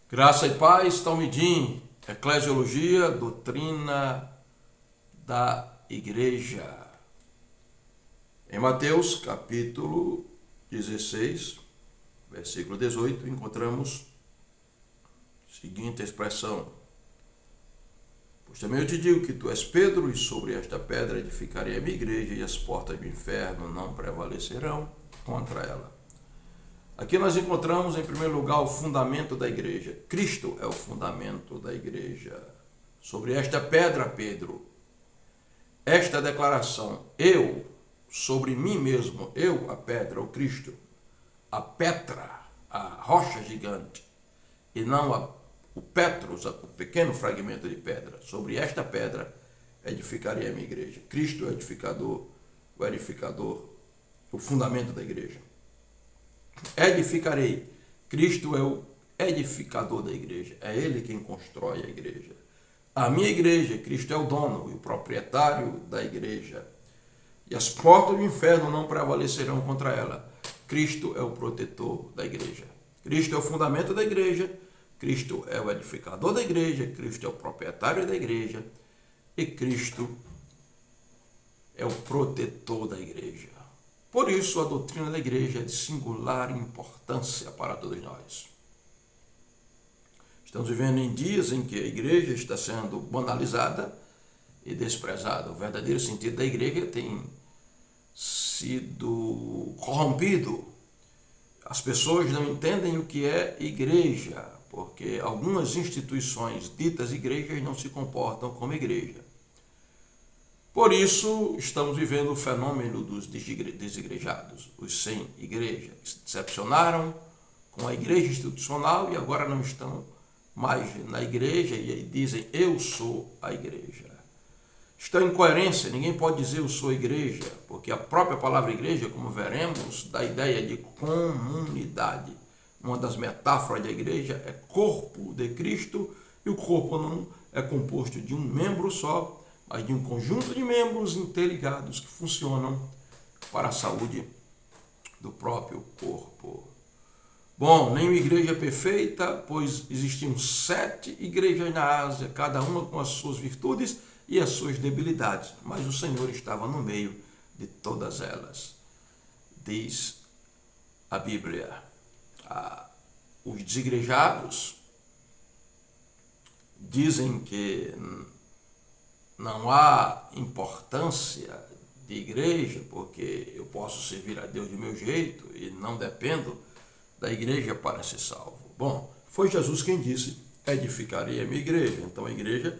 Graça e paz, Talmidim, Eclesiologia, doutrina da Igreja. Em Mateus, capítulo 16, versículo 18, encontramos a seguinte expressão: Pois também eu te digo que tu és Pedro, e sobre esta pedra edificarei a minha igreja, e as portas do inferno não prevalecerão contra ela. Aqui nós encontramos, em primeiro lugar, o fundamento da igreja. Cristo é o fundamento da igreja. Sobre esta pedra, Pedro, esta declaração, eu, sobre mim mesmo, eu, a pedra, o Cristo, a Petra, a rocha gigante, e não o Petros, o pequeno fragmento de pedra. Sobre esta pedra edificarei a minha igreja. Cristo é o edificador, o fundamento da igreja. Edificarei. Cristo é o edificador da igreja. É Ele quem constrói a igreja. A minha igreja, Cristo é o dono e o proprietário da igreja. E as portas do inferno não prevalecerão contra ela. Cristo é o protetor da igreja. Cristo é o fundamento da igreja. Cristo é o edificador da igreja. Cristo é o proprietário da igreja. E Cristo é o protetor da igreja. Por isso, a doutrina da igreja é de singular importância para todos nós. Estamos vivendo em dias em que a igreja está sendo banalizada e desprezada. O verdadeiro sentido da igreja tem sido corrompido. As pessoas não entendem o que é igreja, porque algumas instituições ditas igrejas não se comportam como igreja. Por isso, estamos vivendo o fenômeno dos desigrejados, os sem igreja, que se decepcionaram com a igreja institucional e agora não estão mais na igreja e dizem, eu sou a igreja. Estão em incoerência, ninguém pode dizer eu sou a igreja, porque a própria palavra igreja, como veremos, dá a ideia de comunidade. Uma das metáforas da igreja é corpo de Cristo, e o corpo não é composto de um membro só, mas de um conjunto de membros interligados que funcionam para a saúde do próprio corpo. Bom, nenhuma igreja é perfeita, pois existiam 7 igrejas na Ásia, cada uma com as suas virtudes e as suas debilidades, mas o Senhor estava no meio de todas elas. Diz a Bíblia, os desigrejados dizem que não há importância de igreja, porque eu posso servir a Deus do meu jeito e não dependo da igreja para ser salvo. Bom, foi Jesus quem disse, edificarei a minha igreja. Então a igreja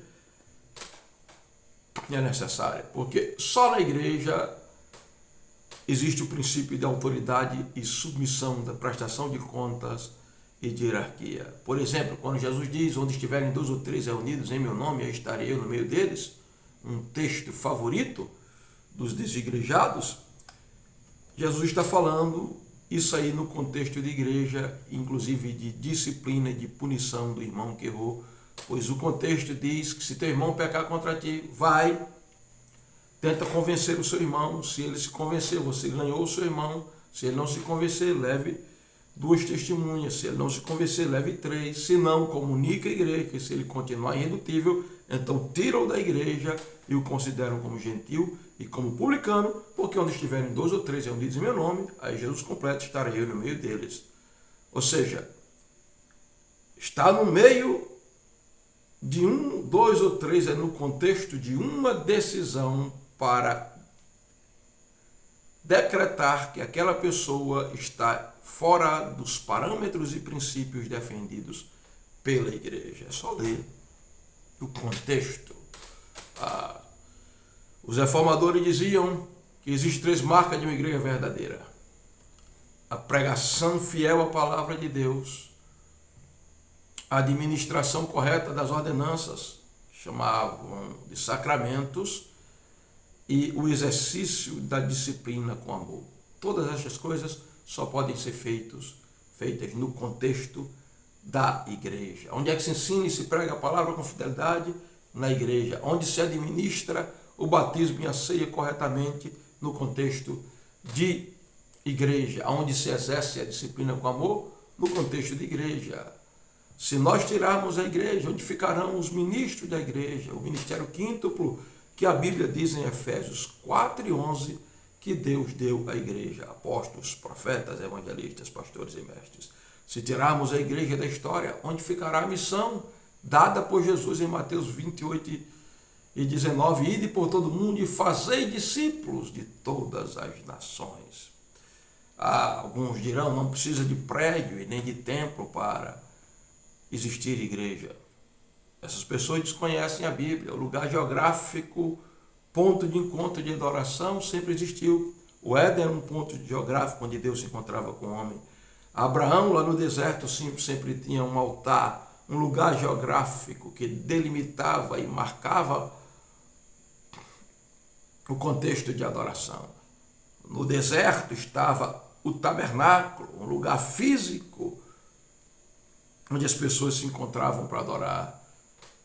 é necessária, porque só na igreja existe o princípio de autoridade e submissão, da prestação de contas e de hierarquia. Por exemplo, quando Jesus diz, onde estiverem 2 ou 3 reunidos em meu nome, eu estarei eu no meio deles, um texto favorito dos desigrejados, Jesus está falando isso aí no contexto de igreja, inclusive de disciplina e de punição do irmão que errou, pois o contexto diz que se teu irmão pecar contra ti, vai, tenta convencer o seu irmão, se ele se convencer, você ganhou o seu irmão, se ele não se convencer, leve 2 testemunhas, se ele não se convencer, leve 3, se não, comunica a igreja, que se ele continuar irredutível, então tiram da igreja e o consideram como gentil e como publicano, porque onde estiverem 2 ou 3 reunidos em meu nome, aí Jesus completa, estarei eu no meio deles. Ou seja, está no meio de 1, 2 ou 3, é no contexto de uma decisão para decretar que aquela pessoa está fora dos parâmetros e princípios defendidos pela igreja. É só ler o contexto. Os reformadores diziam que existem 3 marcas de uma igreja verdadeira: a pregação fiel à palavra de Deus, a administração correta das ordenanças, chamavam de sacramentos, e o exercício da disciplina com amor. Todas essas coisas só podem ser feitas no contexto da igreja. Onde é que se ensina e se prega a palavra com fidelidade? Na igreja. Onde se administra o batismo e a ceia corretamente? No contexto de igreja. Onde se exerce a disciplina com amor? No contexto de igreja. Se nós tirarmos a igreja, onde ficarão os ministros da igreja, o ministério quíntuplo, que a Bíblia diz em Efésios 4:11, que Deus deu à igreja, apóstolos, profetas, evangelistas, pastores e mestres. Se tirarmos a igreja da história, onde ficará a missão dada por Jesus em Mateus 28:19, ide por todo mundo e fazei discípulos de todas as nações. Alguns dirão, não precisa de prédio e nem de templo para existir igreja. Essas pessoas desconhecem a Bíblia. O lugar geográfico, ponto de encontro de adoração, sempre existiu. O Éden era um ponto geográfico onde Deus se encontrava com o homem. Abraão, lá no deserto, sempre tinha um altar, um lugar geográfico que delimitava e marcava o contexto de adoração. No deserto estava o tabernáculo, um lugar físico onde as pessoas se encontravam para adorar.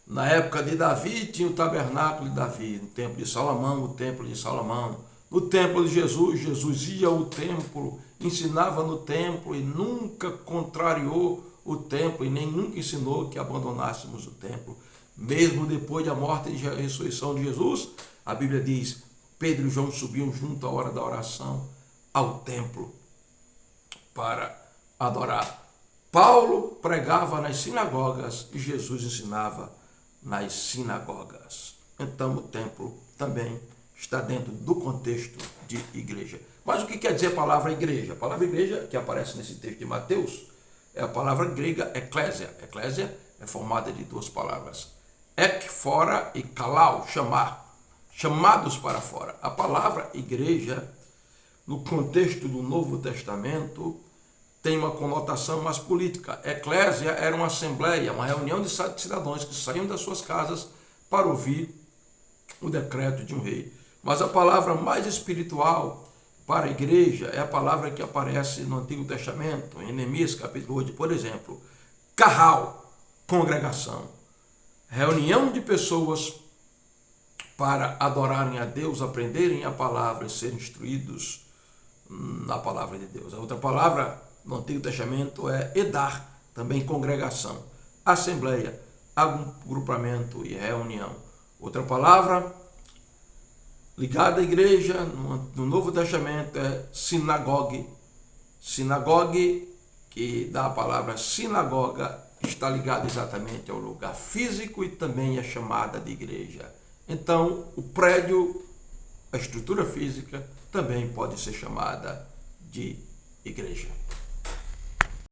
Na época de Davi tinha o tabernáculo de Davi, no templo de Salomão, o templo de Salomão. No templo de Jesus, Jesus ia ao templo, ensinava no templo e nunca contrariou o templo e nem nunca ensinou que abandonássemos o templo. Mesmo depois da morte e da ressurreição de Jesus, a Bíblia diz, Pedro e João subiam junto à hora da oração ao templo para adorar. Paulo pregava nas sinagogas e Jesus ensinava nas sinagogas. Então o templo também está dentro do contexto de igreja. Mas o que quer dizer a palavra igreja? A palavra igreja, que aparece nesse texto de Mateus, é a palavra grega eclésia. Eclésia é formada de duas palavras, ek, fora, e kalau, chamar, chamados para fora. A palavra igreja, no contexto do Novo Testamento, tem uma conotação mais política. Eclésia era uma assembleia, uma reunião de cidadãos que saíam das suas casas para ouvir o decreto de um rei. Mas a palavra mais espiritual para a igreja é a palavra que aparece no Antigo Testamento, em Neemias capítulo 8, por exemplo. Carral, congregação, reunião de pessoas para adorarem a Deus, aprenderem a palavra e serem instruídos na palavra de Deus. A outra palavra no Antigo Testamento é edar, também congregação, assembleia, agrupamento e reunião. Outra palavra ligada à igreja no Novo Testamento é sinagogue. Sinagogue, que dá a palavra sinagoga, está ligada exatamente ao lugar físico e também é chamada de igreja. Então, o prédio, a estrutura física, também pode ser chamada de igreja.